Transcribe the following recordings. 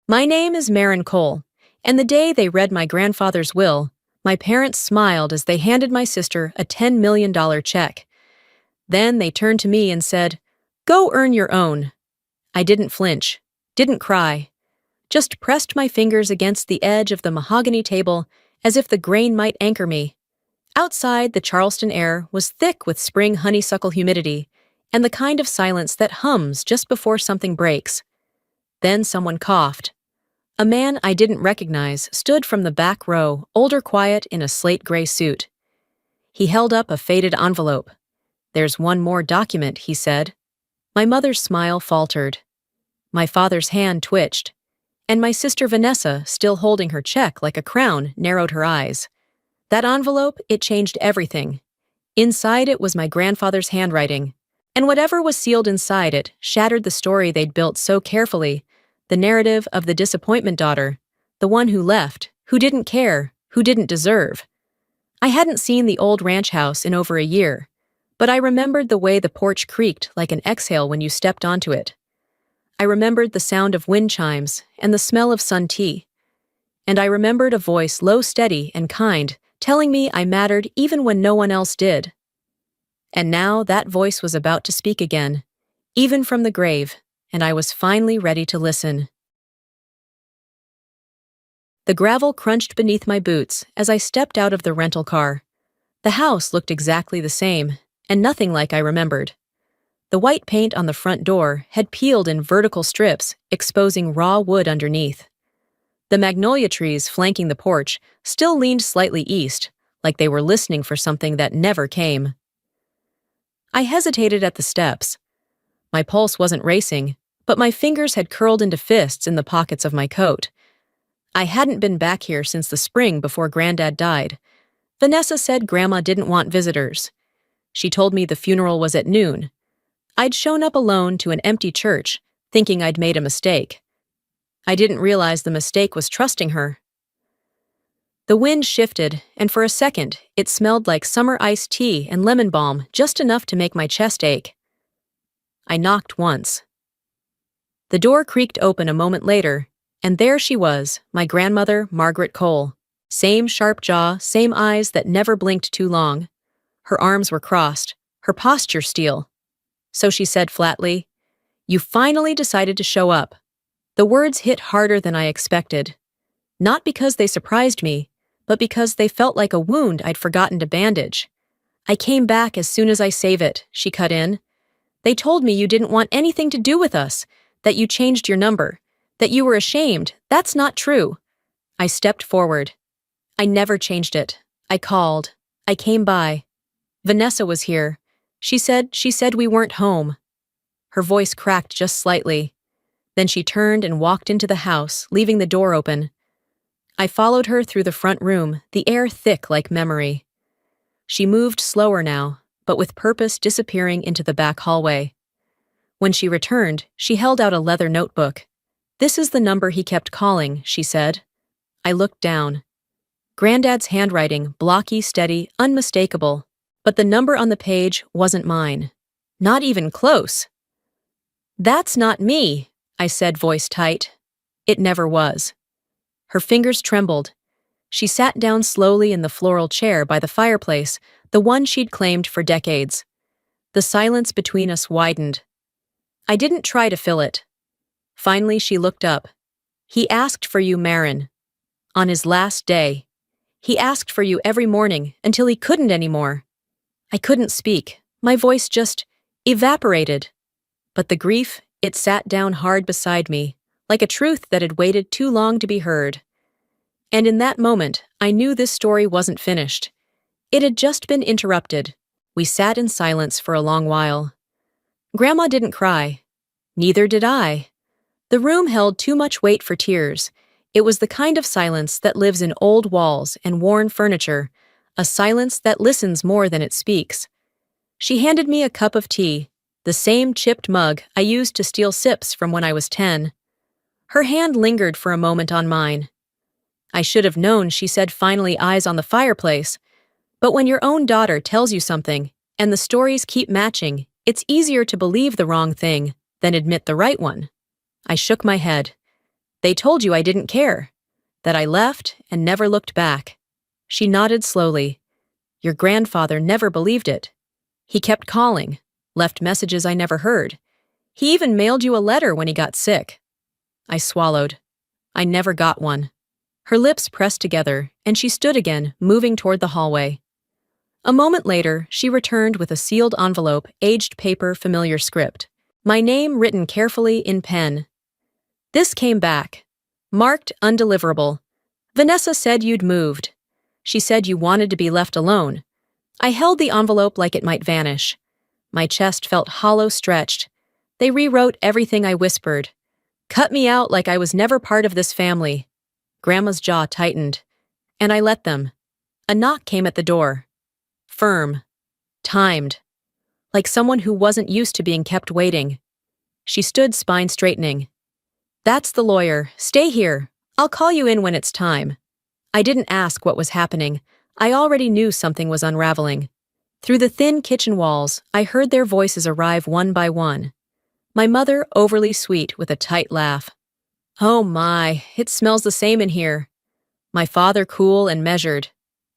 My name is Marin Cole, and the day they read my grandfather's will, my parents smiled as they handed my sister a $10 million check. Then they turned to me and said, "Go earn your own." I didn't flinch, didn't cry, just pressed my fingers against the edge of the mahogany table as if the grain might anchor me. Outside, the Charleston air was thick with spring honeysuckle humidity and the kind of silence that hums just before something breaks. Then someone coughed. A man I didn't recognize stood from the back row, older, quiet, in a slate-gray suit. He held up a faded envelope. "There's one more document," he said. My mother's smile faltered. My father's hand twitched, and my sister Vanessa, still holding her check like a crown, narrowed her eyes. That envelope, it changed everything. Inside it was my grandfather's handwriting, and whatever was sealed inside it shattered the story they'd built so carefully, the narrative of the disappointment daughter, the one who left, who didn't care, who didn't deserve. I hadn't seen the old ranch house in over a year, but I remembered the way the porch creaked like an exhale when you stepped onto it. I remembered the sound of wind chimes and the smell of sun tea. And I remembered a voice low, steady, and kind, telling me I mattered even when no one else did. And now that voice was about to speak again, even from the grave, and I was finally ready to listen. The gravel crunched beneath my boots as I stepped out of the rental car. The house looked exactly the same, and nothing like I remembered. The white paint on the front door had peeled in vertical strips, exposing raw wood underneath. The magnolia trees flanking the porch still leaned slightly east, like they were listening for something that never came. I hesitated at the steps. My pulse wasn't racing, but my fingers had curled into fists in the pockets of my coat. I hadn't been back here since the spring before Granddad died. Vanessa said Grandma didn't want visitors. She told me the funeral was at noon. I'd shown up alone to an empty church, thinking I'd made a mistake. I didn't realize the mistake was trusting her. The wind shifted, and for a second, it smelled like summer iced tea and lemon balm, just enough to make my chest ache. I knocked once. The door creaked open a moment later, and there she was, my grandmother, Margaret Cole. Same sharp jaw, same eyes that never blinked too long. Her arms were crossed, her posture steel. So she said flatly, "You finally decided to show up." The words hit harder than I expected. Not because they surprised me, but because they felt like a wound I'd forgotten to bandage. "I came back as soon as I save it," she cut in. "They told me you didn't want anything to do with us, that you changed your number, that you were ashamed. That's not true." I stepped forward. "I never changed it. I called. I came by. Vanessa was here. She said we weren't home." Her voice cracked just slightly. Then she turned and walked into the house, leaving the door open. I followed her through the front room, the air thick like memory. She moved slower now, but with purpose, disappearing into the back hallway. When she returned, she held out a leather notebook. "This is the number he kept calling," she said. I looked down. Granddad's handwriting, blocky, steady, unmistakable. But the number on the page wasn't mine. Not even close. "That's not me," I said, voice tight. It never was. Her fingers trembled. She sat down slowly in the floral chair by the fireplace, the one she'd claimed for decades. The silence between us widened. I didn't try to fill it. Finally, she looked up. "He asked for you, Marin. On his last day. He asked for you every morning until he couldn't anymore." I couldn't speak. My voice just evaporated. But the grief, it sat down hard beside me, like a truth that had waited too long to be heard. And in that moment, I knew this story wasn't finished. It had just been interrupted. We sat in silence for a long while. Grandma didn't cry. Neither did I. The room held too much weight for tears. It was the kind of silence that lives in old walls and worn furniture, a silence that listens more than it speaks. She handed me a cup of tea, the same chipped mug I used to steal sips from when I was 10. Her hand lingered for a moment on mine. "I should have known," she said, finally, eyes on the fireplace. "But when your own daughter tells you something, and the stories keep matching, it's easier to believe the wrong thing than admit the right one." I shook my head. They told you I didn't care, that I left and never looked back. She nodded slowly. Your grandfather never believed it. He kept calling, left messages I never heard. He even mailed you a letter when he got sick. I swallowed. I never got one. Her lips pressed together, and she stood again, moving toward the hallway. A moment later, she returned with a sealed envelope, aged paper, familiar script. My name written carefully in pen. This came back. Marked undeliverable. Vanessa said you'd moved. She said you wanted to be left alone. I held the envelope like it might vanish. My chest felt hollow, stretched. They rewrote everything I whispered. Cut me out like I was never part of this family. Grandma's jaw tightened. And I let them. A knock came at the door. Firm. Timed. Like someone who wasn't used to being kept waiting. She stood spine straightening. That's the lawyer. Stay here. I'll call you in when it's time. I didn't ask what was happening. I already knew something was unraveling. Through the thin kitchen walls, I heard their voices arrive one by one. My mother, overly sweet, with a tight laugh. Oh my, it smells the same in here. My father, cool and measured.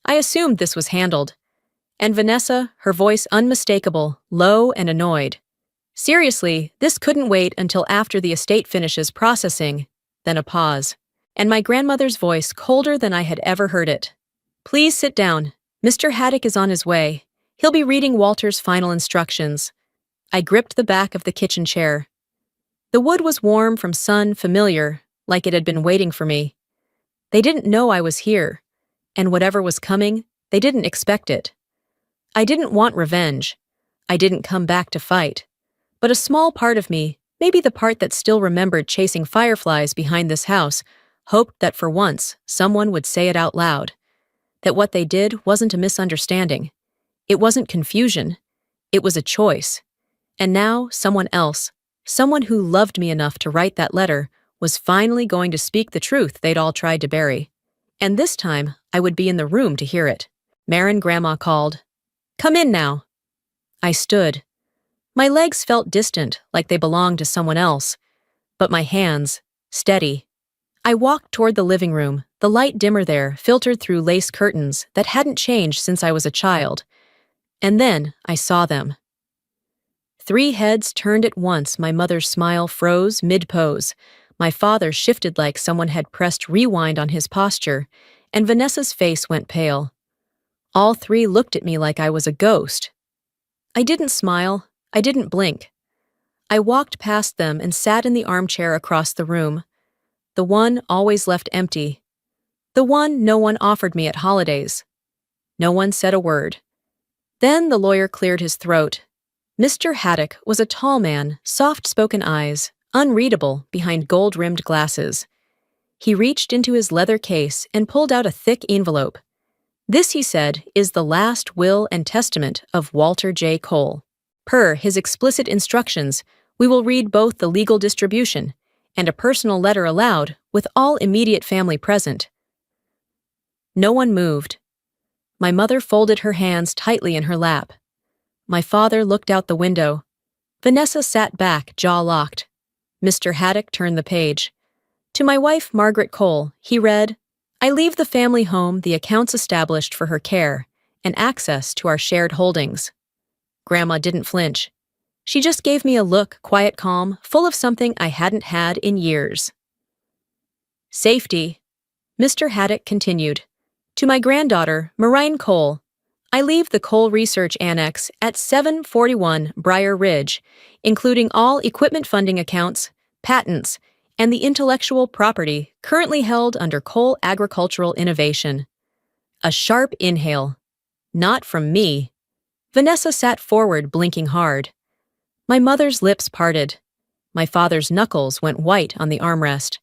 I assumed this was handled. And Vanessa, her voice unmistakable, low and annoyed. Seriously, this couldn't wait until after the estate finishes processing. Then a pause. And my grandmother's voice colder than I had ever heard it. Please sit down. Mr. Haddock is on his way. He'll be reading Walter's final instructions. I gripped the back of the kitchen chair. The wood was warm from sun, familiar, like it had been waiting for me. They didn't know I was here, and whatever was coming, they didn't expect it. I didn't want revenge. I didn't come back to fight. But a small part of me, maybe the part that still remembered chasing fireflies behind this house, hoped that for once someone would say it out loud. That what they did wasn't a misunderstanding. It wasn't confusion. It was a choice. And now someone else, someone who loved me enough to write that letter, was finally going to speak the truth they'd all tried to bury. And this time, I would be in the room to hear it. Marin Grandma called. Come in now. I stood. My legs felt distant, like they belonged to someone else. But my hands, steady. I walked toward the living room, the light dimmer there, filtered through lace curtains that hadn't changed since I was a child. And then I saw them. 3 heads turned at once. My mother's smile froze mid-pose. My father shifted like someone had pressed rewind on his posture, and Vanessa's face went pale. All 3 looked at me like I was a ghost. I didn't smile. I didn't blink. I walked past them and sat in the armchair across the room. The one always left empty. The one no one offered me at holidays. No one said a word. Then the lawyer cleared his throat. Mr. Haddock was a tall man, soft-spoken eyes, unreadable behind gold-rimmed glasses. He reached into his leather case and pulled out a thick envelope. This, he said, is the last will and testament of Walter J. Cole. Per his explicit instructions, we will read both the legal distribution and a personal letter aloud with all immediate family present. No one moved. My mother folded her hands tightly in her lap. My father looked out the window. Vanessa sat back, jaw locked. Mr. Haddock turned the page. To my wife, Margaret Cole, he read, I leave the family home the accounts established for her care and access to our shared holdings. Grandma didn't flinch. She just gave me a look, quiet, calm, full of something I hadn't had in years. Safety. Mr. Haddock continued. To my granddaughter, Marin Cole, I leave the Cole Research Annex at 741 Briar Ridge, including all equipment funding accounts, patents, and the intellectual property currently held under Cole Agricultural Innovation. A sharp inhale. Not from me. Vanessa sat forward, blinking hard. My mother's lips parted. My father's knuckles went white on the armrest.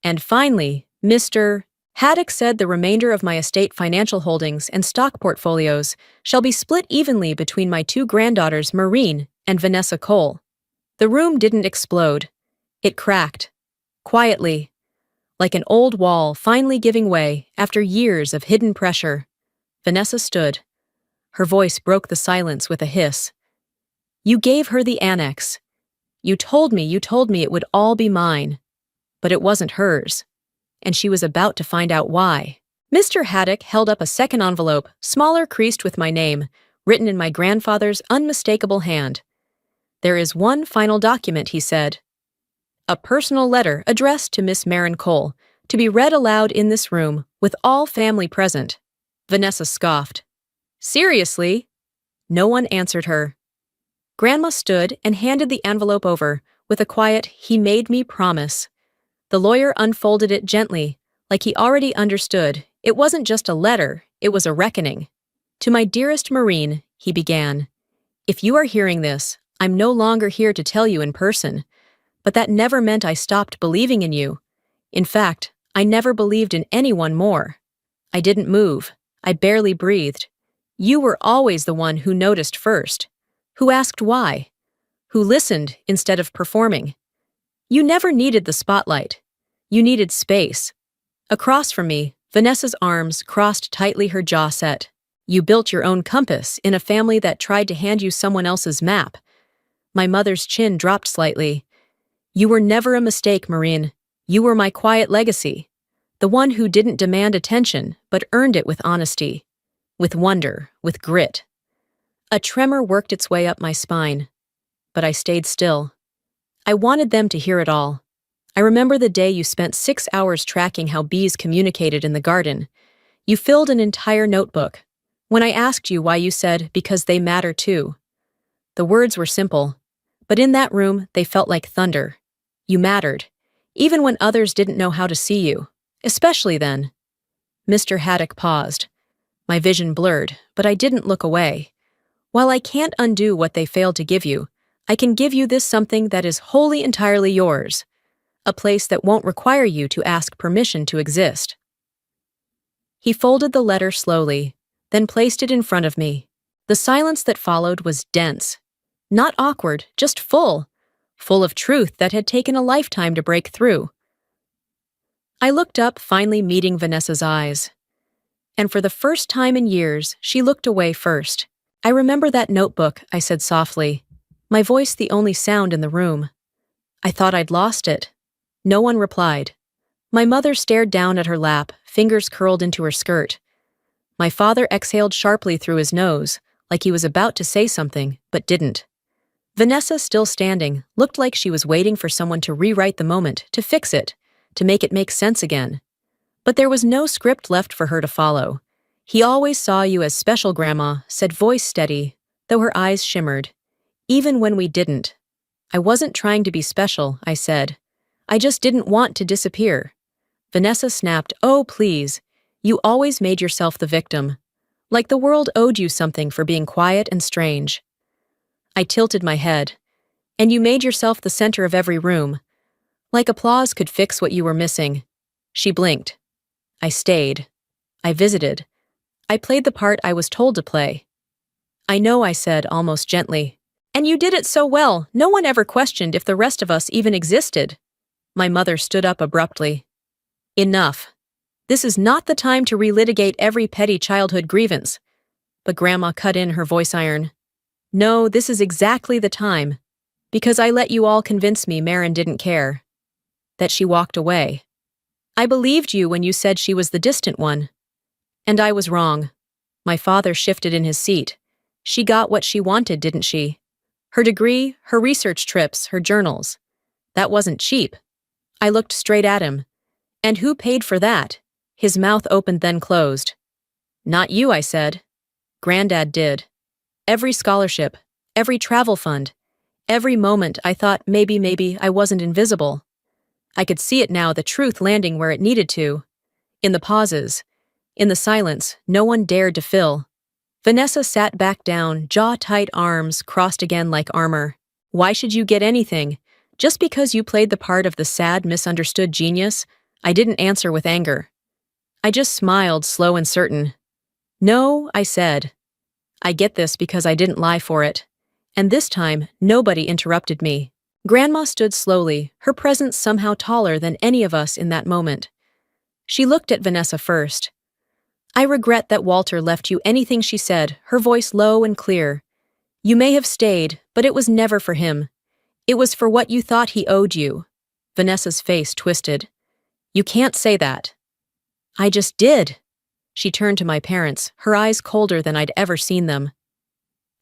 And finally, Mr. Haddock said the remainder of my estate financial holdings and stock portfolios shall be split evenly between my 2 granddaughters, Marin and Vanessa Cole. The room didn't explode. It cracked. Quietly. Like an old wall finally giving way after years of hidden pressure. Vanessa stood. Her voice broke the silence with a hiss. You gave her the annex. You told me it would all be mine. but it wasn't hers. And she was about to find out why. Mr. Haddock held up a second envelope, smaller, creased with my name, written in my grandfather's unmistakable hand. "There is one final document," he said. "A personal letter addressed to Miss Marin Cole, to be read aloud in this room, with all family present." Vanessa scoffed. "Seriously?" No one answered her. Grandma stood and handed the envelope over, with a quiet, "He made me promise." The lawyer unfolded it gently, like he already understood. It wasn't just a letter, it was a reckoning. "To my dearest Marin," he began, "if you are hearing this, I'm no longer here to tell you in person, but that never meant I stopped believing in you. In fact, I never believed in anyone more. I didn't move. I barely breathed. You were always the one who noticed first, who asked why, who listened instead of performing. You never needed the spotlight. You needed space." Across from me, Vanessa's arms crossed tightly, her jaw set. "You built your own compass in a family that tried to hand you someone else's map." My mother's chin dropped slightly. "You were never a mistake, Marin. You were my quiet legacy. The one who didn't demand attention, but earned it with honesty, with wonder, with grit." A tremor worked its way up my spine, but I stayed still. I wanted them to hear it all. "I remember the day you spent 6 hours tracking how bees communicated in the garden. You filled an entire notebook. When I asked you why, you said, because they matter too." The words were simple, but in that room they felt like thunder. You mattered, even when others didn't know how to see you, especially then. Mr. Haddock paused. My vision blurred, but I didn't look away. "While I can't undo what they failed to give you, I can give you this something that is wholly entirely yours. A place that won't require you to ask permission to exist." He folded the letter slowly, then placed it in front of me. The silence that followed was dense. Not awkward, just full of truth that had taken a lifetime to break through. I looked up, finally meeting Vanessa's eyes. And for the first time in years, she looked away first. "I remember that notebook," I said softly, my voice the only sound in the room. "I thought I'd lost it." No one replied. My mother stared down at her lap, fingers curled into her skirt. My father exhaled sharply through his nose, like he was about to say something, but didn't. Vanessa, still standing, looked like she was waiting for someone to rewrite the moment, to fix it, to make it make sense again. But there was no script left for her to follow. "He always saw you as special, Grandma," said, voice steady, though her eyes shimmered. "Even when we didn't." "I wasn't trying to be special," I said. "I just didn't want to disappear." Vanessa snapped, "Oh, please. You always made yourself the victim. Like the world owed you something for being quiet and strange." I tilted my head. "And you made yourself the center of every room. Like applause could fix what you were missing." She blinked. I stayed. I visited. I played the part I was told to play. "I know," I said, almost gently. "And you did it so well, no one ever questioned if the rest of us even existed." My mother stood up abruptly. "Enough. This is not the time to relitigate every petty childhood grievance." But Grandma cut in, her voice iron. "No, this is exactly the time. Because I let you all convince me Marin didn't care. That she walked away. I believed you when you said she was the distant one. And I was wrong." My father shifted in his seat. "She got what she wanted, didn't she? Her degree, her research trips, her journals. That wasn't cheap." I looked straight at him. "And who paid for that?" His mouth opened, then closed. "Not you," I said. "Granddad did. Every scholarship, every travel fund, every moment I thought maybe I wasn't invisible." I could see it now, the truth landing where it needed to. In the pauses, in the silence, no one dared to fill. Vanessa sat back down, jaw tight, arms crossed again like armor. "Why should you get anything? Just because you played the part of the sad, misunderstood genius?" I didn't answer with anger. I just smiled, slow and certain. "No," I said. "I get this because I didn't lie for it." And this time, nobody interrupted me. Grandma stood slowly, her presence somehow taller than any of us in that moment. She looked at Vanessa first. "I regret that Walter left you," anything she said, her voice low and clear. "You may have stayed, but it was never for him. It was for what you thought he owed you. Vanessa's face twisted. You can't say that. I just did. She turned to my parents, her eyes colder than I'd ever seen them.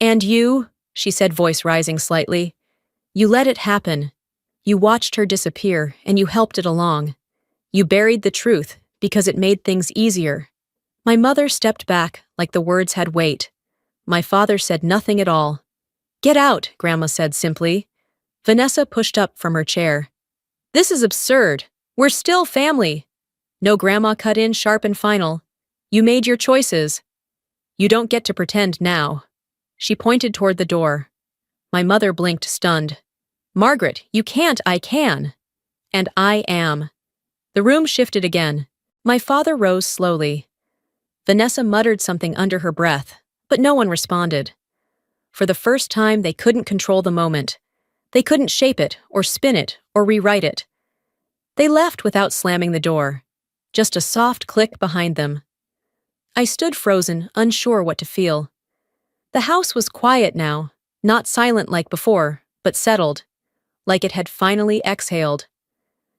And you, she said, voice rising slightly. You let it happen. You watched her disappear, and you helped it along. You buried the truth, because it made things easier. My mother stepped back, like the words had weight. My father said nothing at all. Get out, Grandma said simply. Vanessa pushed up from her chair. This is absurd. We're still family. No, Grandma cut in sharp and final. You made your choices. You don't get to pretend now. She pointed toward the door. My mother blinked, stunned. Margaret, you can't, I can. And I am. The room shifted again. My father rose slowly. Vanessa muttered something under her breath, but no one responded. For the first time, they couldn't control the moment. They couldn't shape it, or spin it, or rewrite it. They left without slamming the door. Just a soft click behind them. I stood frozen, unsure what to feel. The house was quiet now, not silent like before, but settled, like it had finally exhaled.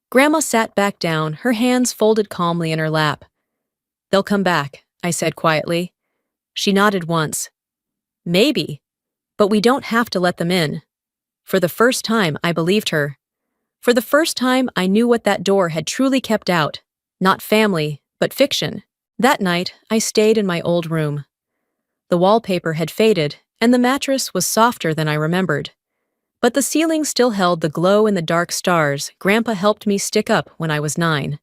Grandma sat back down, her hands folded calmly in her lap. They'll come back, I said quietly. She nodded once. Maybe, but we don't have to let them in. For the first time, I believed her. For the first time, I knew what that door had truly kept out. Not family, but fiction. That night, I stayed in my old room. The wallpaper had faded, and the mattress was softer than I remembered. But the ceiling still held the glow-in-the-dark stars Grandpa helped me stick up when I was 9.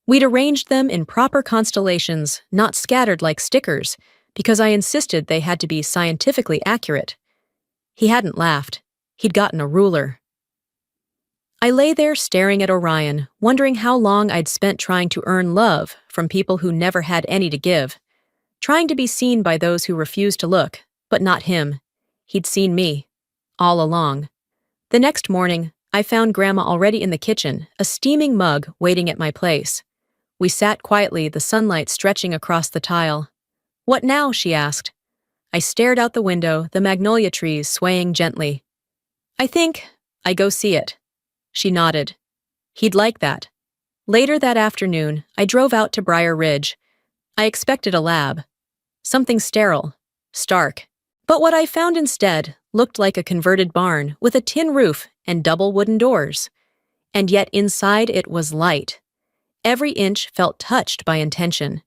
We'd arranged them in proper constellations, not scattered like stickers, because I insisted they had to be scientifically accurate. He hadn't laughed. He'd gotten a ruler. I lay there staring at Orion, wondering how long I'd spent trying to earn love from people who never had any to give, trying to be seen by those who refused to look, but not him. He'd seen me, all along. The next morning, I found Grandma already in the kitchen, a steaming mug waiting at my place. We sat quietly, the sunlight stretching across the tile. What now? She asked. I stared out the window, the magnolia trees swaying gently. I think I go see it. She nodded. He'd like that. Later that afternoon, I drove out to Briar Ridge. I expected a lab. Something sterile, stark. But what I found instead looked like a converted barn with a tin roof and double wooden doors. And yet inside it was light. Every inch felt touched by intention.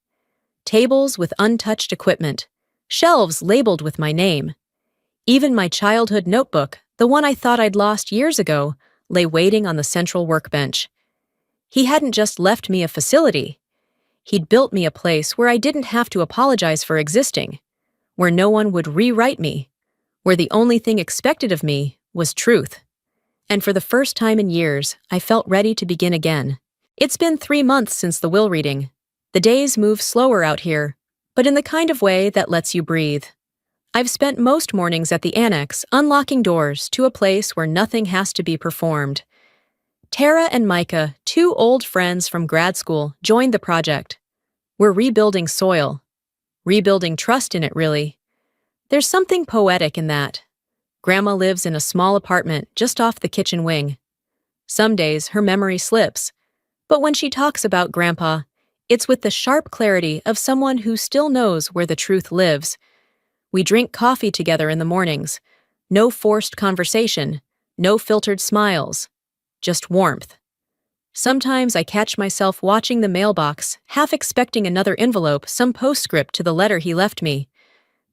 Tables with untouched equipment. Shelves labeled with my name. Even my childhood notebook, the one I thought I'd lost years ago, lay waiting on the central workbench. He hadn't just left me a facility. He'd built me a place where I didn't have to apologize for existing, where no one would rewrite me, where the only thing expected of me was truth. And for the first time in years, I felt ready to begin again. It's been 3 months since the will reading. The days move slower out here, but in the kind of way that lets you breathe. I've spent most mornings at the annex unlocking doors to a place where nothing has to be performed. Tara and Micah, 2 old friends from grad school, joined the project. We're rebuilding soil. Rebuilding trust in it, really. There's something poetic in that. Grandma lives in a small apartment just off the kitchen wing. Some days her memory slips, but when she talks about Grandpa, it's with the sharp clarity of someone who still knows where the truth lives. We drink coffee together in the mornings. No forced conversation, no filtered smiles, just warmth. Sometimes I catch myself watching the mailbox, half expecting another envelope, some postscript to the letter he left me.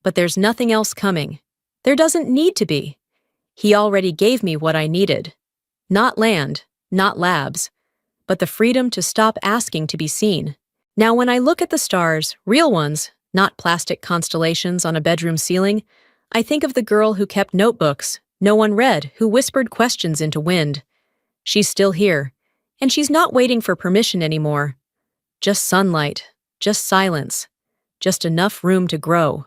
But there's nothing else coming. There doesn't need to be. He already gave me what I needed. Not land, not labs, but the freedom to stop asking to be seen. Now when I look at the stars, real ones, not plastic constellations on a bedroom ceiling, I think of the girl who kept notebooks no one read, who whispered questions into wind. She's still here, and she's not waiting for permission anymore. Just sunlight, just silence, just enough room to grow.